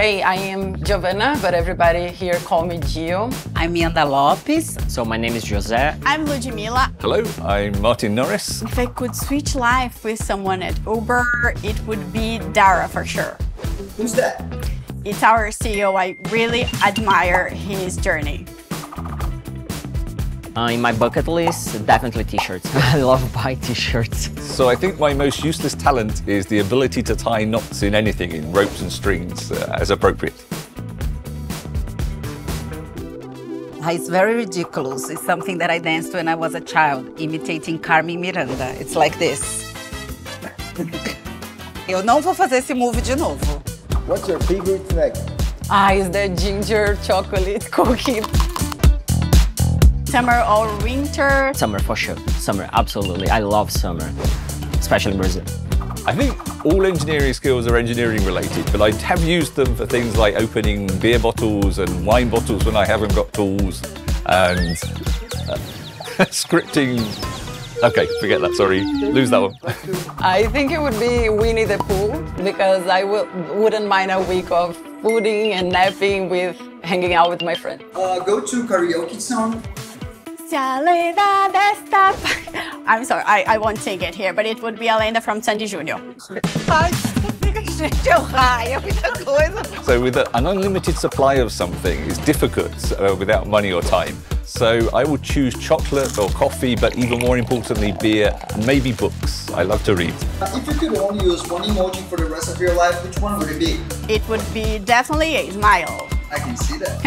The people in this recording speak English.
Hey, I am Giovanna, but everybody here call me Gio. I'm Yanda Lopes. So my name is José. I'm Ludmila. Hello, I'm Martin Norris. If I could switch life with someone at Uber, it would be Dara for sure. Who's that? It's our CEO. I really admire his journey. In my bucket list, definitely t-shirts. I love buying t-shirts. So I think my most useless talent is the ability to tie knots in anything, in ropes and strings, as appropriate. It's very ridiculous. It's something that I danced when I was a child, imitating Carmen Miranda. It's like this. Eu não vou fazer esse move de novo. What's your favorite snack? It's the ginger chocolate cookie. Summer or winter? Summer for sure. Summer, absolutely. I love summer, especially in Brazil. I think all engineering skills are engineering related, but I have used them for things like opening beer bottles and wine bottles when I haven't got tools, and scripting. Okay, forget that, sorry, lose that one. I think it would be Winnie the Pooh, because I wouldn't mind a week of fooding and napping with hanging out with my friends. Go to karaoke song. I'm sorry, I won't sing it here, but it would be a lenda from Sandy Júnior. So with an unlimited supply of something, it's difficult without money or time. So I would choose chocolate or coffee, but even more importantly, beer and maybe books. I love to read. If you could only use one emoji for the rest of your life, which one would it be? It would be definitely a smile. I can see that.